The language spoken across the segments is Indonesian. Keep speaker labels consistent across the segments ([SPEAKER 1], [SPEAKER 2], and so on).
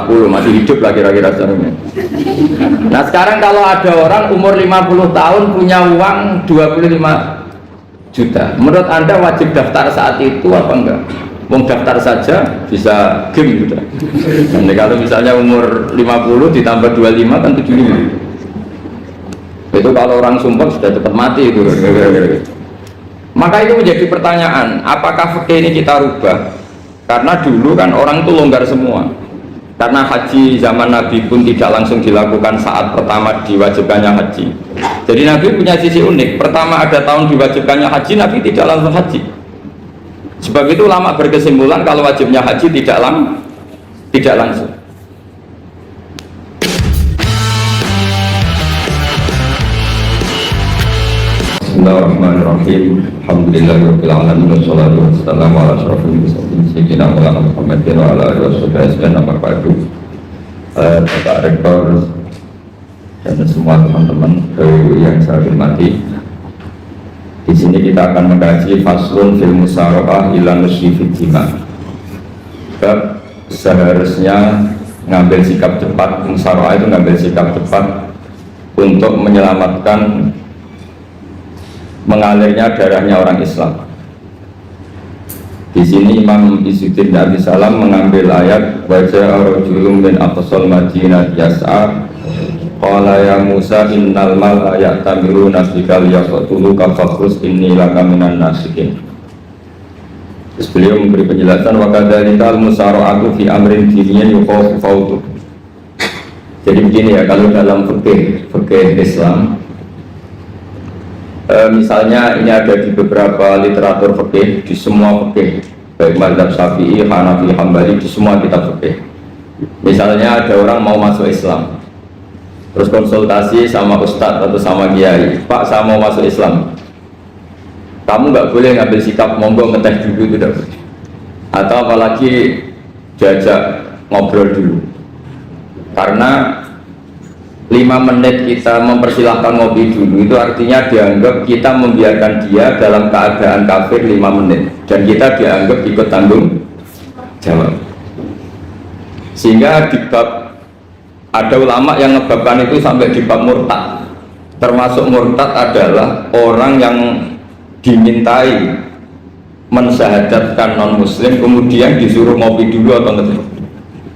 [SPEAKER 1] 40 masih hidup lah kira-kira sebenarnya. Nah sekarang kalau ada orang umur 50 tahun punya uang 25 juta, menurut Anda wajib daftar saat itu apa enggak? Mau daftar saja bisa game gitu. Jadi kalau misalnya umur 50 ditambah 25 kan 75. Itu kalau orang sumpah sudah cepat mati itu. Maka itu menjadi pertanyaan, apakah fikih ini kita rubah? Karena dulu kan orang itu longgar semua. Karena haji zaman Nabi pun tidak langsung dilakukan saat pertama diwajibkannya haji. Jadi Nabi punya sisi unik. Pertama ada tahun diwajibkannya haji, Nabi tidak langsung haji. Sebab itu ulama berkesimpulan kalau wajibnya haji tidak langsung. Bismillahirrahmanirrahim. Alhamdulillahirabbil alamin wassalatu wassalamu ala asyrofil mursalin sayyidina Muhammadin wa ala alihi wasallam. Nama padu Bapak Rektor dan semua teman-teman yang saya hormati. Di sini kita akan mengkaji faslun fil musyarakah ila nusyi fid jima. Bab seharusnya ngambil sikap cepat, musyarakah itu ngambil sikap cepat untuk menyelamatkan mengalirnya darahnya orang Islam. Di sini Imam Izzuddin Abi Salam mengambil ayat wajah rajulun min aqsal Madinah yas'a qala ya Musa innal mal ya'tamiruna bikal yaqtuluka fakhus inni laka minan nasikin. Terus beliau memberi penjelasan wa kadzalikal musara'atu fi amrin diniyyin yukhafu fautu. Jadi begini ya, kalau dalam fikih Islam misalnya ini ada di beberapa literatur fikih, di semua fikih baik mazhab Syafi'i, Hanafi, Hambali, di semua kitab fikih. Misalnya ada orang mau masuk Islam, terus konsultasi sama ustadz atau sama kiai, Pak saya mau masuk Islam, kamu nggak boleh ngambil sikap monggo ngeteh dulu, tidak boleh. Atau apalagi diajak ngobrol dulu, karena 5 menit kita mempersilahkan ngopi dulu itu artinya dianggap kita membiarkan dia dalam keadaan kafir 5 menit dan kita dianggap ikut tanggung jawab. Sehingga di bab ada ulama yang ngebabkan itu sampai di bab murtad. Termasuk murtad adalah orang yang dimintai mensyahadatkan non muslim kemudian disuruh ngopi dulu atau ngeteh,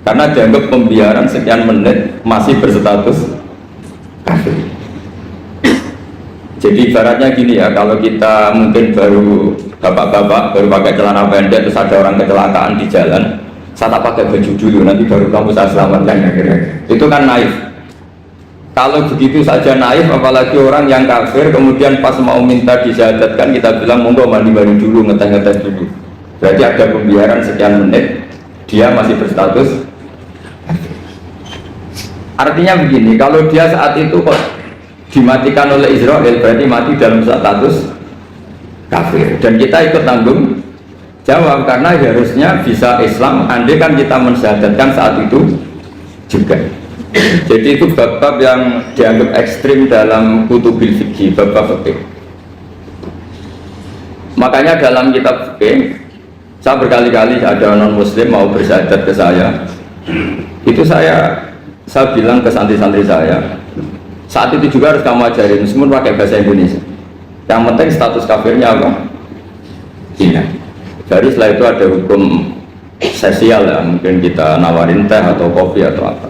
[SPEAKER 1] karena dianggap pembiaran sekian menit masih berstatus kafir. Jadi ibaratnya gini ya, kalau kita mungkin baru bapak-bapak baru pakai celana pendek terus ada orang kecelakaan di jalan, saya tak pakai baju dulu nanti baru kamu saya selamatkan, kira-kira itu kan naif. Kalau begitu saja naif, apalagi orang yang kafir kemudian pas mau minta disyahadatkan kita bilang monggo mandi-mandi dulu, ngeteh-ngeteh dulu, berarti ada pembiaran sekian menit dia masih berstatus. Artinya begini, kalau dia saat itu kok dimatikan oleh Israel berarti mati dalam status kafir dan kita ikut tanggung jawab karena harusnya bisa Islam andai kan kita mensyahadatkan saat itu juga. Jadi itu bab-bab yang dianggap ekstrim dalam kutubil fikih, bab-bab fikih. Makanya dalam kitab fikih saya berkali-kali ada non muslim mau bersyahadat ke saya, itu saya bilang ke santri-santri saya, saat itu juga harus kamu ajarin meskipun pakai bahasa Indonesia, yang penting status kafirnya apa? Iya. Jadi setelah itu ada hukum sosial ya, mungkin kita nawarin teh atau kopi atau apa.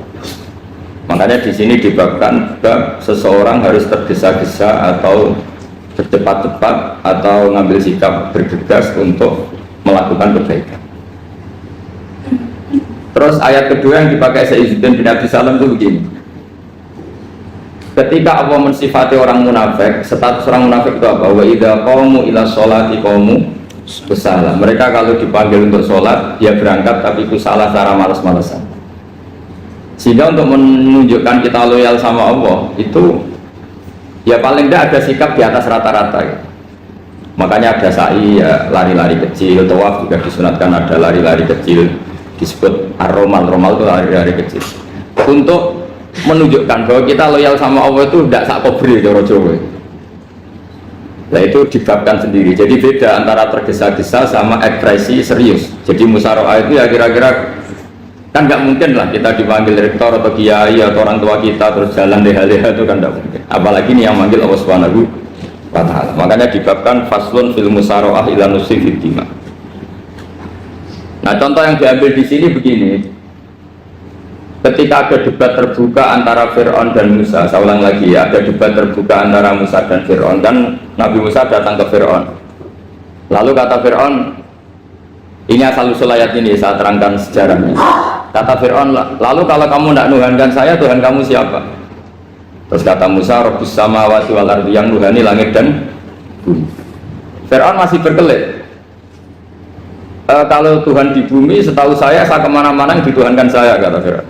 [SPEAKER 1] Makanya di sini dibabkan seseorang harus tergesa-gesa atau bercepat-cepat atau ngambil sikap bergegas untuk melakukan kebaikan. Terus ayat kedua yang dipakai Izzuddin bin Abi Salam itu begini. Ketika Allah mensifati orang munafik, status orang munafik itu apa? Wa idza qamu ila sholati qamu kusala. Mereka kalau dipanggil untuk sholat, dia berangkat tapi kusala secara malas-malasan. Sehingga untuk menunjukkan kita loyal sama Allah itu ya paling tidak ada sikap di atas rata-rata ya. Makanya ada sa'i ya, lari-lari kecil, tawaf juga disunatkan ada lari-lari kecil, disebut ar-romal itu lari-lari kecil untuk menunjukkan bahwa kita loyal sama Allah itu tidak sak kobri cara Jawa. Nah itu dibabkan sendiri. Jadi beda antara tergesa-gesa sama ekspresi serius. Jadi musyarakah itu ya kira-kira Kan nggak mungkin lah kita dipanggil rektor atau kiai atau orang tua kita terus jalan leha-leha, itu kan nggak mungkin. Apalagi ini yang manggil Allah Subhanahu wa Ta'ala. Makanya dibabkan faslun fil musyaroah ila nusi fiddima. Nah, contoh yang diambil di sini begini. Ketika ada debat terbuka antara Fir'aun dan Musa, saya ulang lagi ya, ada debat terbuka antara Musa dan Fir'aun, kan Nabi Musa datang ke Fir'aun. Lalu kata Fir'aun, ini asal-usul ayat ini, saya terangkan sejarahnya. Kata Fir'aun, lalu kalau kamu tidak nuhankan saya, Tuhan kamu siapa? Terus kata Musa, Rabbus samawati wal ardi, yang nuhani langit dan bumi. Fir'aun masih berkelit. Kalau Tuhan di bumi, setahu saya kemana-mana yang dituhankan saya, kata Fir'aun.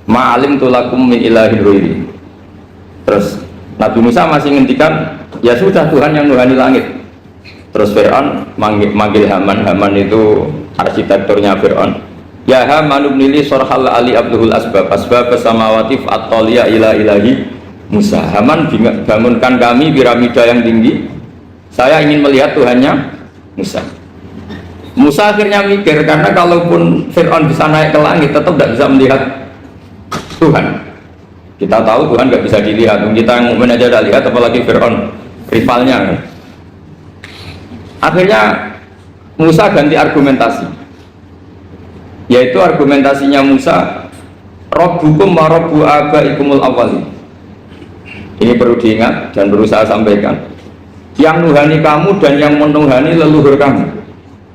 [SPEAKER 1] Ma'alim tulakum min ilahin ghairi. Terus Nabi Musa masih ngendikan, ya sudah Tuhan yang nuhani langit. Terus Fir'aun manggil Haman. Haman itu arsitekturnya Fir'aun. Ya Haman ibnili sorhal ali abduhul asbab samawati fa'atoliya ila ilahi Musa. Haman, bangunkan kami piramida yang tinggi, saya ingin melihat Tuhannya Musa. Musa akhirnya mikir, karena kalaupun Fir'aun bisa naik ke langit tetap tidak bisa melihat Tuhan. Kita tahu Tuhan nggak bisa dilihat, kita yang mukmin aja udah lihat, apalagi Fir'aun rivalnya. Akhirnya Musa ganti argumentasi, yaitu argumentasinya Musa, Rabbukum wa Rabbu abaikumul awwalin. Ini perlu diingat dan perlu saya sampaikan, yang nuhani kamu dan yang menuhani leluhur kamu,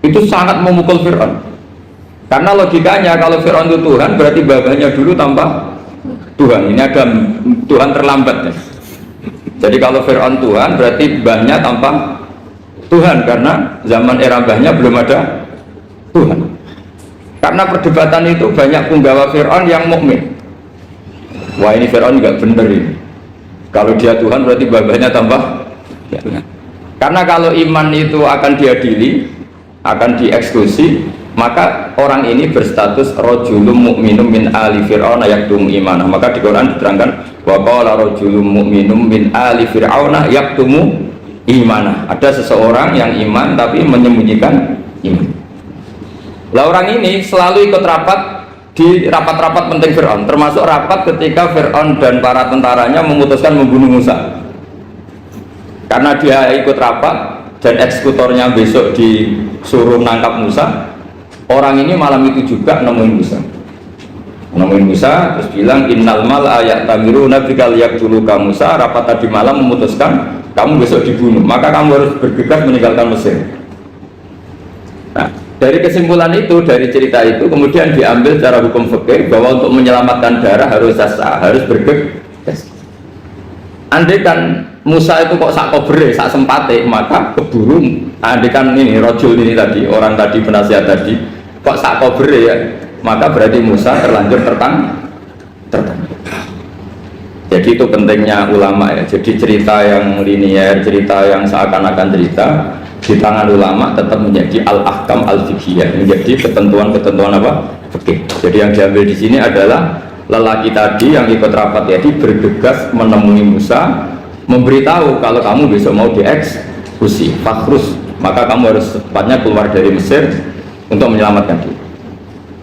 [SPEAKER 1] itu sangat memukul Fir'aun. Karena logikanya kalau Fir'aun itu Tuhan, berarti babanya dulu tanpa Tuhan. Ini ada Tuhan terlambat ya. Jadi kalau Fir'aun Tuhan, berarti mbahnya tanpa Tuhan, karena zaman era mbahnya belum ada Tuhan. Karena perdebatan itu banyak punggawa Fir'aun yang mukmin. Wah, ini Fir'aun nggak bener ini. Kalau dia Tuhan berarti mbahnya tanpa Tuhan. Karena kalau iman itu akan diadili, akan dieksekusi, maka orang ini berstatus rajulun mukminum min ali fir'auna yaktum imanah. Maka di Quran diterangkan wa qala rajulun mukminum min ali fir'auna yaktumu imanah. Ada seseorang yang iman tapi menyembunyikan iman. Lah orang ini selalu ikut rapat di rapat-rapat penting Fir'aun, termasuk rapat ketika Fir'aun dan para tentaranya memutuskan membunuh Musa. Karena dia ikut rapat dan eksekutornya besok disuruh menangkap Musa, orang ini malam itu juga nemuin Musa terus bilang innal mal ayat tamiru nabikal yaktuluka Musa. Rapat tadi malam memutuskan kamu besok dibunuh, maka kamu harus bergegas meninggalkan Mesir. Nah, dari kesimpulan itu, dari cerita itu kemudian diambil secara hukum fikih bahwa untuk menyelamatkan darah harus sah, harus bergegas. Andai kan Musa itu kok sak kobre, sak sempate, maka keburu. Andai kan ini rojul ini tadi, orang tadi penasihat tadi, kok sak kobre ya, maka berarti Musa terlanjur tertang. Jadi itu pentingnya ulama ya. Jadi cerita yang linear, cerita yang seakan-akan cerita di tangan ulama tetap menjadi al-ahkam al-fiqhiyah, menjadi ketentuan-ketentuan apa? Fikih. Jadi yang diambil di sini adalah lelaki tadi yang ikut rapat jadi bergegas menemui Musa, memberitahu kalau kamu besok mau dieksekusi, fakhrus, maka kamu harus secepatnya keluar dari Mesir untuk menyelamatkan diri.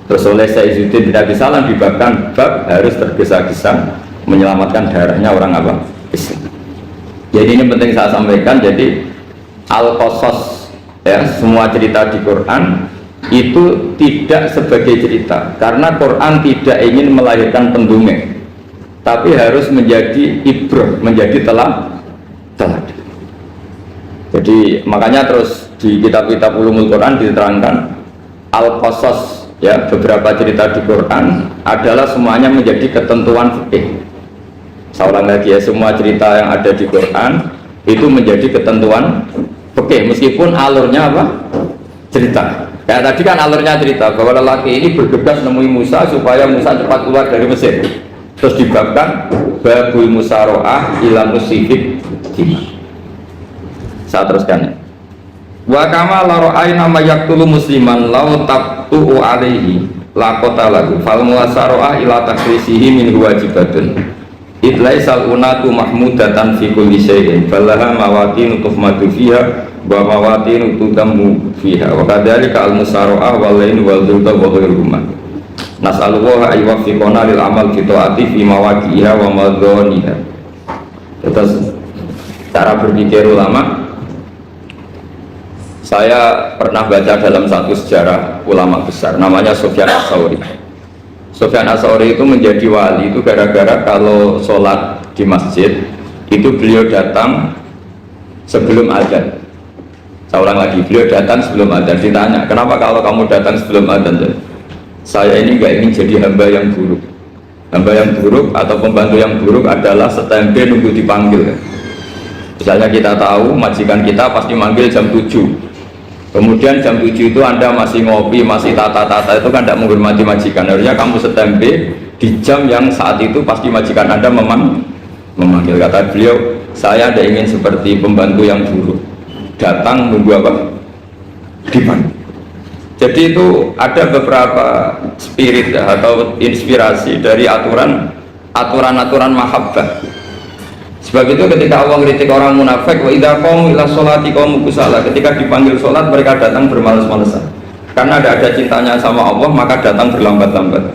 [SPEAKER 1] Terus oleh Sayyidzuddin bin Abi Salam dibabkan bab harus tergesa-gesa menyelamatkan darahnya orang apa? Islam. Jadi ini penting saya sampaikan. Jadi al-qasas ya, semua cerita di Quran itu tidak sebagai cerita, karena Quran tidak ingin melahirkan pendongeng, tapi harus menjadi ibrah, menjadi teladan. Jadi makanya terus di kitab-kitab ulumul Quran diterangkan al-qasas ya, beberapa cerita di Quran adalah semuanya menjadi ketentuan fikih. Saya ulang lagi ya, semua cerita yang ada di Quran itu menjadi ketentuan fikih, meskipun alurnya apa? Cerita. Kayak tadi kan alurnya cerita bahwa lelaki ini bergegas nemui Musa supaya Musa cepat keluar dari Mesir. Terus dibabkan babul musaroah ila musifid dima. Saya teruskan ya. Wa kama la ra'ayna ma yaqtulu musliman law taqtu'u alaihi la qatalahu fal musaroah ila takhrisihi min wajibatun. Idlaisal unatu mahmudatan fi kulli syai'in falaha mawatin tuhmatu fiha wa mawatin tudamu fiha wa kadzalika al musara'ah wal lain wal zulta wa ghairuhuma. Nas'alullah ayyuwaffiqona lil amal bi taati fi mawaqi'iha wa madhaniha. Terus cara berpikir ulama, saya pernah baca dalam satu sejarah ulama besar namanya Sufyan Ats-Tsauri. Sufyan Ats-Tsauri itu menjadi wali itu gara-gara kalau sholat di masjid itu beliau datang sebelum adzan. Saya ulang lagi, beliau datang sebelum adzan. Ditanya, kenapa kalau kamu datang sebelum adzan? Saya ini nggak ingin jadi hamba yang buruk. Hamba yang buruk atau pembantu yang buruk adalah setempe nunggu dipanggil. Misalnya kita tahu majikan kita pasti manggil jam 7. Kemudian jam 7 itu Anda masih ngopi, masih tata-tata, itu kan tidak menghormati majikan. Harusnya kamu setempe di jam yang saat itu pasti majikan Anda memanggil. Kata beliau, saya tidak ingin seperti pembantu yang buruk. Datang nunggu apa? Dipanggil. Jadi itu ada beberapa spirit atau inspirasi dari aturan-aturan mahabbah. Sebab itu ketika Allah kritik orang munafik, wa idza qamu ila sholati qamu kusala, ketika dipanggil sholat mereka datang bermalas-malasan. Karena ada cintanya sama Allah, maka datang berlambat-lambat.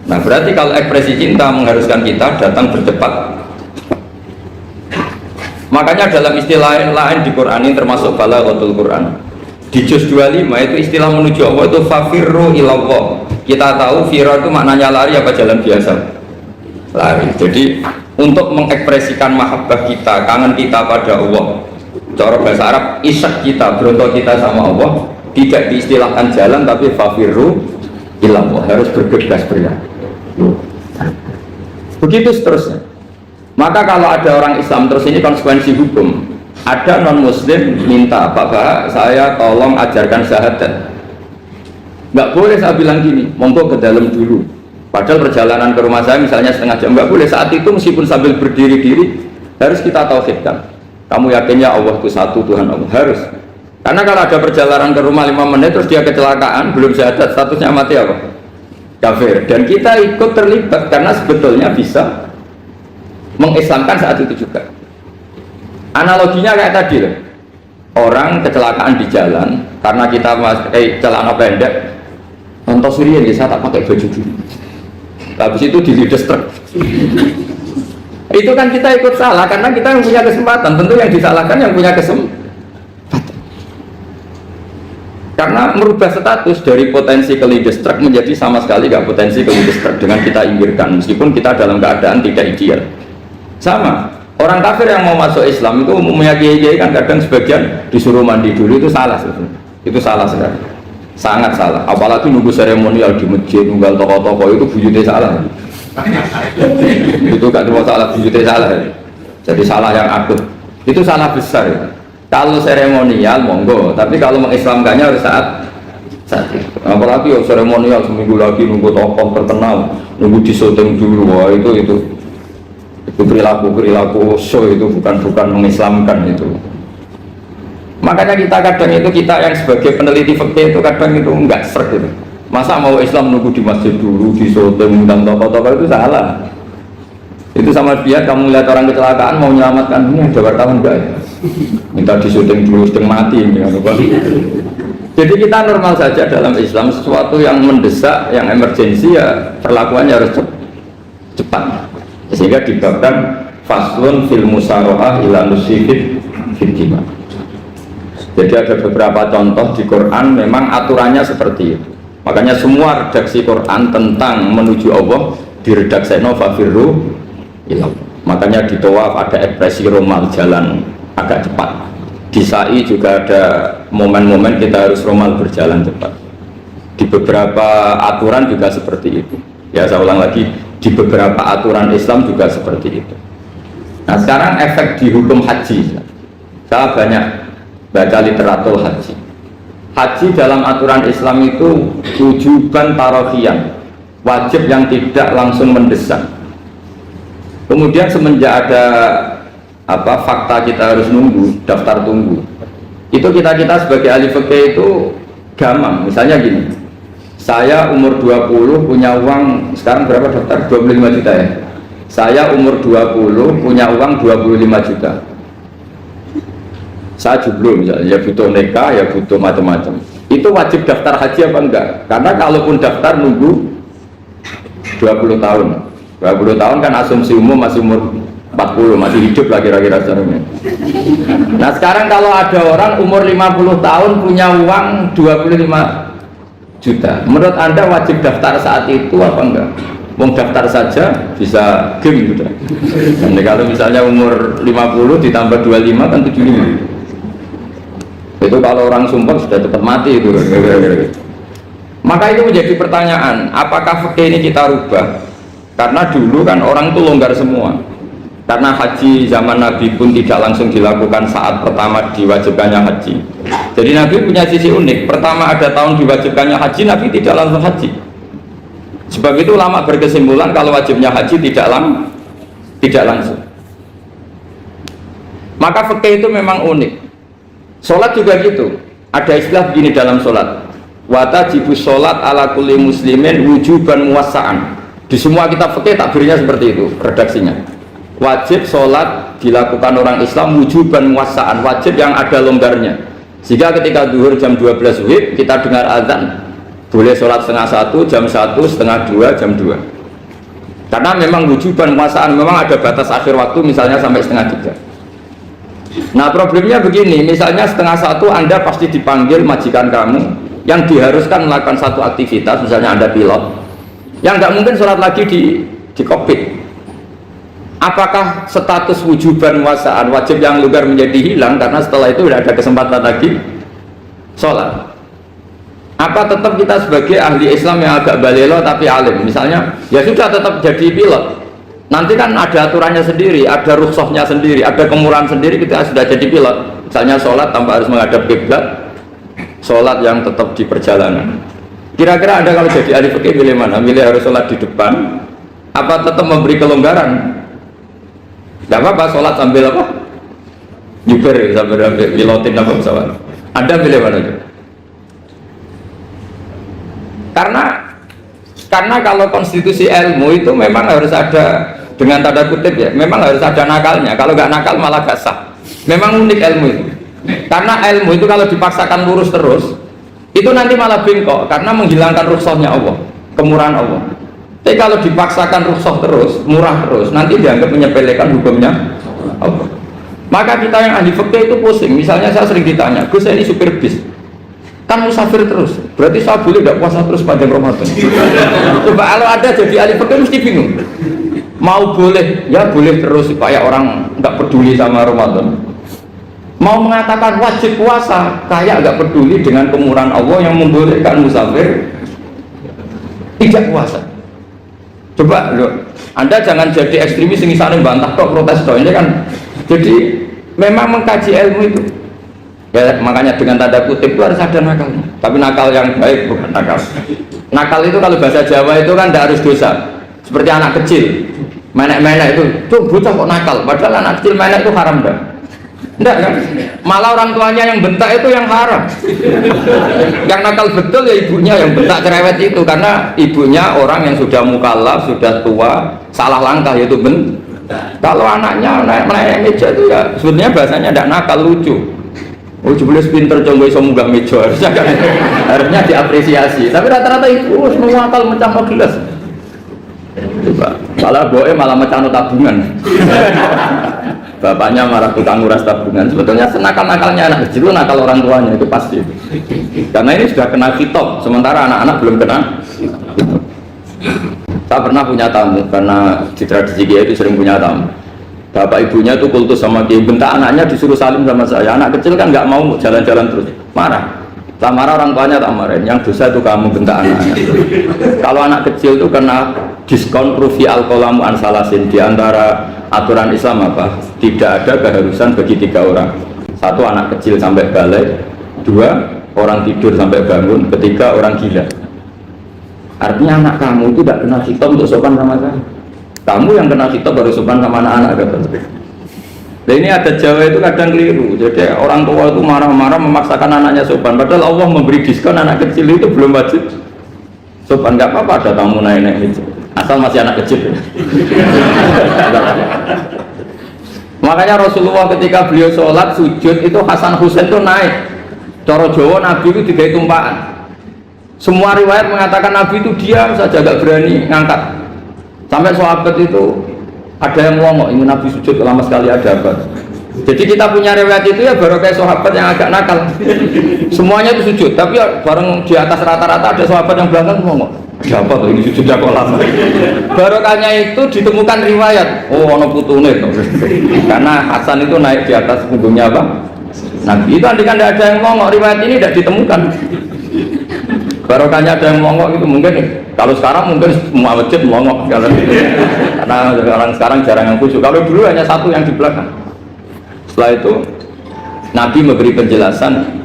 [SPEAKER 1] Nah, berarti kalau ekspresi cinta mengharuskan kita datang bercepat. Makanya dalam istilah lain di Quran ini termasuk balaghatul Quran. Di juz 25 itu istilah menuju Allah itu fafirru ilallah. Kita tahu firra itu maknanya lari apa jalan biasa? Lari. Jadi untuk mengekspresikan mahabbah kita, kangen kita pada Allah, cara bahasa Arab isyak kita, berontok kita sama Allah, tidak diistilahkan jalan tapi fafirru ilallah, harus bergegas berlari. Begitu seterusnya. Maka kalau ada orang Islam terus ini konsekuensi hukum. Ada non muslim minta, Pak Bah, saya tolong ajarkan syahadat. Nggak boleh saya bilang gini, monggo ke dalam dulu. Padahal perjalanan ke rumah saya misalnya setengah jam, nggak boleh. Saat itu meskipun sambil berdiri-diri harus kita tauhidkan. Kamu yakinnya Allah itu satu, Tuhan Allah, harus. Karena kalau ada perjalanan ke rumah 5 menit terus dia kecelakaan, belum syahadat, statusnya mati apa? Kafir. Dan kita ikut terlibat karena sebetulnya bisa mengislamkan saat itu juga. Analoginya kayak tadi loh, orang kecelakaan di jalan karena kita celana pendek, contoh Surian ya, saya tak pakai baju dulu, habis itu dilides truk. Itu kan kita ikut salah karena kita yang punya kesempatan. Tentu yang disalahkan yang punya kesempatan, karena merubah status dari potensi kelides truk menjadi sama sekali gak potensi kelides truk dengan kita inggirkan, meskipun kita dalam keadaan tidak ideal. Sama orang kafir yang mau masuk Islam itu umumnya kiai-kiai kan kadang sebagian disuruh mandi dulu, itu salah sebetulnya. Itu salah sekali, sangat salah. Apalagi nunggu seremonial di masjid, nunggal tokoh-tokoh, itu bujutnya salah. Itu gak cuma salah, bujutnya salah. Jadi salah yang akut, itu salah besar. Kalau seremonial monggo, tapi kalau mengislamkannya harus saat itu. Apalagi seremonial seminggu lagi nunggu tokoh terkenal, nunggu di syuting dulu, wah itu perilaku show, itu bukan mengislamkan itu. Makanya kita kadang itu, kita yang sebagai peneliti fikih itu kadang itu enggak sreg gitu. Masa mau Islam nunggu di masjid dulu, di syuting dan tokoh-tokoh, itu salah. Itu sama dia kamu lihat orang kecelakaan mau menyelamatkan, ini ada wartawan enggak ya? Minta di syuting dulu, sedang mati ini. Jadi kita normal saja dalam Islam, sesuatu yang mendesak, yang emergensi ya perlakuannya harus cepat. Sehingga dibabkan faslun fil musaroah ila nusifid fitima. Jadi ada beberapa contoh di Quran memang aturannya seperti itu. Makanya semua redaksi Quran tentang menuju Allah diredakseno fafirru ilallah. Makanya di tawaf ada ekspresi romal, jalan agak cepat. Di sa'i juga ada momen-momen kita harus romal, berjalan cepat. Di beberapa aturan juga seperti itu. Ya, saya ulang lagi, di beberapa aturan Islam juga seperti itu. Nah, sekarang efek di hukum haji. Saya banyak baca literatur haji. Haji dalam aturan Islam itu wujuban tarofian, wajib yang tidak langsung mendesak. Kemudian semenjak ada fakta kita harus nunggu, daftar tunggu, itu kita sebagai ahli fikih itu gampang. Misalnya gini, saya umur 20 punya uang, sekarang berapa daftar? 25 juta ya. Saya umur 20 punya uang 25 juta. Saya jomblo misalnya, ya butuh nikah, ya butuh macam-macam. Itu wajib daftar haji apa enggak? Karena kalaupun daftar nunggu 20 tahun. 20 tahun kan asumsi umum masih umur 40, masih hidup lah kira-kira sebenarnya. Nah sekarang kalau ada orang umur 50 tahun punya uang 25 juta, menurut Anda wajib daftar saat itu apa enggak? Mau daftar saja bisa game gitu. Dan kalau misalnya umur 50 ditambah 25 kan 75. Itu kalau orang sumpah sudah cepat mati itu. Maka itu menjadi pertanyaan, apakah fikih ini kita rubah? Karena dulu kan orang itu longgar semua. Karena haji zaman Nabi pun tidak langsung dilakukan saat pertama diwajibkannya haji. Jadi Nabi punya sisi unik. Pertama ada tahun diwajibkannya haji, Nabi tidak langsung haji. Sebab itu ulama berkesimpulan kalau wajibnya haji tidak langsung. Maka fikih itu memang unik. Sholat juga gitu. Ada istilah begini dalam sholat. Watajibus sholat ala kulli muslimin wujuban muwassa'an. Di semua kitab fikih takbirnya seperti itu redaksinya. Wajib sholat dilakukan orang Islam wujuban muwassa'an, wajib yang ada longgarnya. Sehingga ketika zuhur jam 12 WIB kita dengar azan, boleh sholat setengah 1, jam 1, setengah 2, jam 2. Karena memang wujuban muwassa'an, memang ada batas akhir waktu misalnya sampai setengah 3. Nah problemnya begini, misalnya setengah 1 Anda pasti dipanggil majikan kamu yang diharuskan melakukan satu aktivitas, misalnya Anda pilot, yang nggak mungkin sholat lagi di kokpit. Apakah status wujuban muwassa'an wajib yang longgar menjadi hilang karena setelah itu tidak ada kesempatan lagi sholat? Apa tetap kita sebagai ahli Islam yang agak balelo tapi alim, misalnya ya sudah tetap jadi pilot, nanti kan ada aturannya sendiri, ada rukhsahnya sendiri, ada kemurahan sendiri, kita sudah jadi pilot, misalnya sholat tanpa harus menghadap kiblat, sholat yang tetap di perjalanan. Kira-kira Anda kalau jadi ahli fikih milih mana? Milih harus sholat di depan apa tetap memberi kelonggaran? Tidak apa-apa sholat sambil apa? Nyuper sambil pilotin apa pesawat. Anda pilih mana? Karena kalau konstitusi ilmu itu memang harus ada, dengan tanda kutip ya, memang harus ada nakalnya. Kalau nggak nakal malah gak sah. Memang unik ilmu itu. Karena ilmu itu kalau dipaksakan lurus terus, itu nanti malah bengkok karena menghilangkan rukhsahnya Allah, kemurahan Allah. Tapi kalau dipaksakan rukhsah terus, murah terus, nanti dianggap menyepelekan hukumnya Allah. Maka kita yang ahli fikih itu pusing. Misalnya saya sering ditanya, Gus ini supir bis, kan musafir terus, berarti saya boleh nggak puasa terus panjang Ramadan? Coba kalau ada jadi ahli fikih mesti bingung. Mau boleh, ya boleh terus supaya orang nggak peduli sama Ramadan. Mau mengatakan wajib puasa, kayak nggak peduli dengan kemurahan Allah yang membolehkan musafir tidak puasa. Coba loh, Anda jangan jadi ekstremis yang saling bantah kok protes kok ini kan. Jadi memang mengkaji ilmu itu. Ya makanya dengan tanda kutip itu harus ada nakalnya. Tapi nakal yang baik bukan nakal. Nakal itu kalau bahasa Jawa itu kan tidak harus dosa. Seperti anak kecil, menek-menek itu, tuh bocah kok nakal. Padahal anak kecil menek itu haram dah. Enggak kan? Malah orang tuanya yang bentak itu yang haram. Yang nakal betul ya ibunya yang bentak cerewet itu, karena ibunya orang yang sudah mukallaf, sudah tua, salah langkah yaitu bentak. Kalau anaknya naik meja itu ya sebenarnya bahasanya tidak nakal, lucu. Oh jelas pinter coba iso munggah meja, harusnya diapresiasi. Tapi rata-rata itu semua akal mecah gelas. Coba, malah boe malah mecah tabungan. Bapaknya marah tukang nguras tabungan. Sebetulnya senakal-nakalnya anak kecil, nakal orang tuanya itu pasti. Karena ini sudah kena khitab, sementara anak-anak belum kena khitab. Saya pernah punya tamu, karena di tradisi Kiai itu sering punya tamu. Bapak ibunya itu kultus sama Kiai, bentak anaknya disuruh salim sama saya. Anak kecil kan nggak mau jalan-jalan terus, marah. Tak marah orang tuanya tak marahin, yang dosa itu kamu bentak anaknya. Kalau anak kecil itu kena diskon rufi al-qalamu an salasin. Di antara aturan Islam apa? Tidak ada keharusan bagi 3 orang. 1 anak kecil sampai balik, 2 orang tidur sampai bangun, 3 orang gila. Artinya anak kamu itu tidak kena khitab untuk sopan sama saya. Kamu yang kena khitab baru sopan sama anak-anak. Nah ini ada Jawa itu kadang keliru. Jadi orang tua itu marah-marah memaksakan anaknya sopan. Padahal Allah memberi diskon anak kecil itu belum wajib sopan. Nggak apa-apa ada tamu naik-naik itu, asal masih anak kecil. Makanya Rasulullah ketika beliau sholat sujud itu Hasan Husain itu naik. Cara Jawa Nabi itu 3 tumpahan. Semua riwayat mengatakan Nabi itu diam saja, gak berani ngangkat Sampai sahabat itu ada yang ngomong ini Nabi sujud lama sekali ada apa? Jadi kita punya riwayat itu ya baru kayak sahabat yang agak nakal. Semuanya itu sujud, tapi ya bareng di atas rata-rata ada sahabat yang belakang ngomong ada apa tuh ini sujudnya kok lama? Barokahnya itu ditemukan riwayat. Oh, ono putune tuh. Karena Hasan itu naik di atas punggungnya apa? Nabi. Itu andikan tidak ada yang ngomong riwayat ini tidak ditemukan. Barokahnya ada yang ngomong itu mungkin kalau sekarang mungkin semua masjid ngomong karena orang sekarang jarang yang khusyuk. Kalau dulu hanya satu yang di belakang. Setelah itu Nabi memberi penjelasan,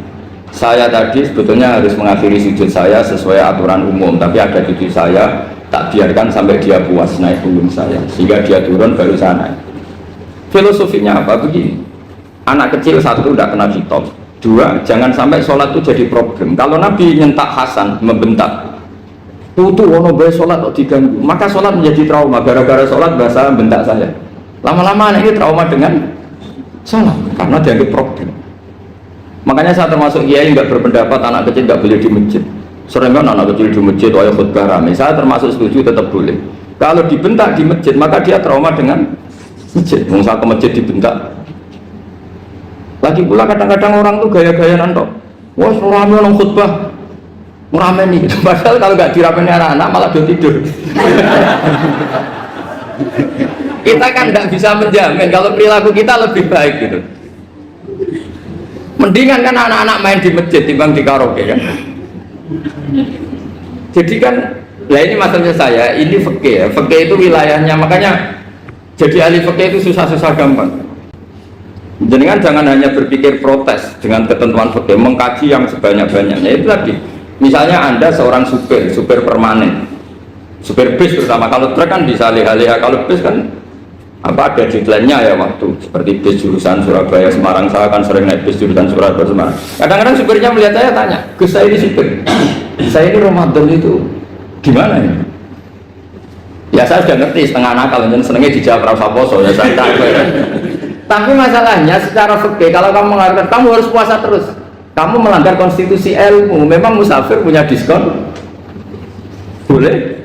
[SPEAKER 1] saya tadi sebetulnya harus mengakhiri sujud saya sesuai aturan umum, tapi ada cucu saya tak biarkan sampai dia puas naik punggung saya sehingga dia turun baru saya naik. Filosofinya apa? Begini, anak kecil satu tidak kena hitop, dua jangan sampai sholat itu jadi problem. Kalau Nabi nyentak Hasan membentak tutu ono bae sholat kok diganggu, maka sholat menjadi trauma. Gara-gara sholat bahasa bentak saya, lama-lama anak ini trauma dengan sholat karena dianggap problem. Makanya saya termasuk kiai nggak berpendapat anak kecil nggak boleh di masjid. Sering kan anak kecil di masjid ayat khutbah rame. Saya termasuk setuju tetap boleh. Kalau dibentak di masjid maka dia trauma dengan masjid. Misal ke masjid dibentak. Lagi pula kadang-kadang orang tuh gaya-gayaan toh. Wah rame orang khutbah rame nih. Padahal kalau nggak diramein anak-anak malah dia tidur. Kita kan nggak bisa menjamin kalau perilaku kita lebih baik gitu. Mendingan kan anak-anak main di masjid timbang di karaoke kan. Jadi kan, ya ini masalahnya saya, ini fikih ya, fikih itu wilayahnya, makanya jadi ahli fikih itu susah-susah gampang. Jadi kan jangan hanya berpikir protes dengan ketentuan fikih, mengkaji yang sebanyak-banyaknya. Itu tadi, misalnya Anda seorang supir permanen, supir bis terutama, kalau truk kan bisa leha-leha, kalau bis kan apa ada deadline-nya ya waktu seperti bis jurusan Surabaya Semarang, saya kan sering naik bis jurusan Surabaya Semarang. Kadang-kadang supirnya melihat saya tanya, Gus saya ini supir, saya ini Ramadan itu gimana ya? Ya saya sudah ngerti setengah nakal, dan senengnya dijawab rasa poso ya saya tahu. Tapi masalahnya secara fikih kalau kamu mengatakan kamu harus puasa terus, kamu melanggar konstitusi ilmu. Memang musafir punya diskon? Boleh?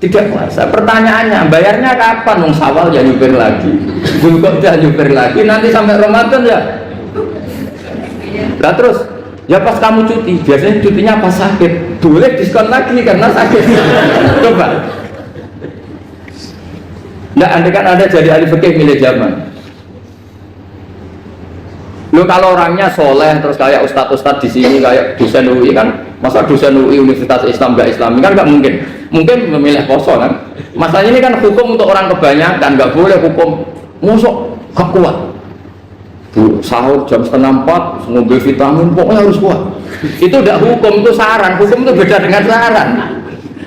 [SPEAKER 1] Tidak puasa. Pertanyaannya, bayarnya kapan? Nung Sawal ya nyupir lagi, Zulqa'dah nyupir lagi, nanti sampai Ramadan ya. Nah terus, ya pas kamu cuti, biasanya cutinya pas sakit, boleh diskon lagi karena sakit. Coba. Nah, andai kan Anda jadi ahli fikih milih zaman. Lo kalau orangnya soleh terus kayak ustadz-ustadz di sini kayak dosen UI kan, masa dosen UI Universitas Islam nggak Islami kan nggak mungkin. Mungkin memilih poso kan. Masalahnya ini kan hukum untuk orang kebanyakan, nggak boleh hukum musuh gak kuat. Sahur jam 3:30 ngambil vitamin pokoknya harus kuat. Itu tidak hukum, itu saran. Hukum itu beda dengan saran.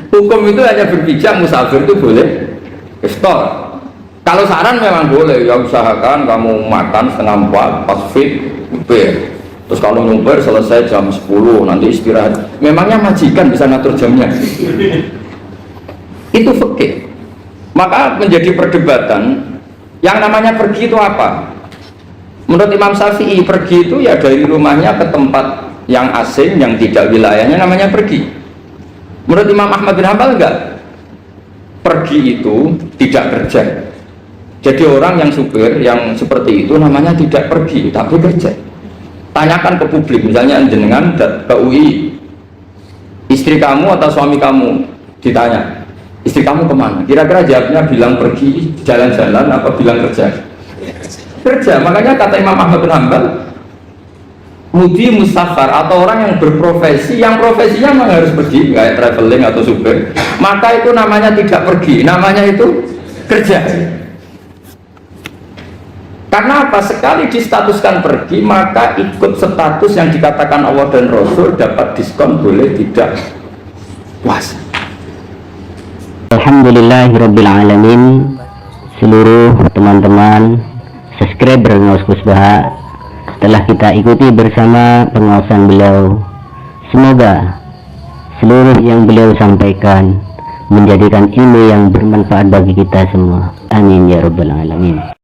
[SPEAKER 1] Hukum itu hanya berbicara musafir itu boleh iftar. Kalau saran memang boleh, ya usahakan kamu makan 3:30 pas fit, nyupir. Terus kalau nyupir selesai jam 10, nanti istirahat. Memangnya majikan bisa ngatur jamnya? Itu fikih. Maka menjadi perdebatan, yang namanya pergi itu apa? Menurut Imam Syafi'i, pergi itu ya dari rumahnya ke tempat yang asing, yang tidak wilayahnya namanya pergi. Menurut Imam Ahmad bin Hanbal enggak. Pergi itu tidak kerja. Jadi orang yang supir yang seperti itu namanya tidak pergi tapi kerja. Tanyakan ke publik, misalnya jenengan ke UI, istri kamu atau suami kamu ditanya, istri kamu kemana? Kira-kira jawabnya bilang pergi jalan-jalan apa bilang kerja? Kerja. Makanya kata Imam Ahmad bin Hanbal, mudi musafar atau orang yang berprofesi, yang profesinya memang harus pergi kayak traveling atau supir, maka itu namanya tidak pergi, namanya itu kerja. Karena apa? Sekali distatuskan pergi, maka ikut status yang dikatakan Allah dan Rasul, dapat diskon, boleh tidak puasa.
[SPEAKER 2] Alhamdulillahirrabbilalamin. Seluruh teman-teman subscriber Ngaus Kusbaha telah kita ikuti bersama pengawasan beliau. Semoga seluruh yang beliau sampaikan menjadikan ilmu yang bermanfaat bagi kita semua. Amin ya rabbal alamin.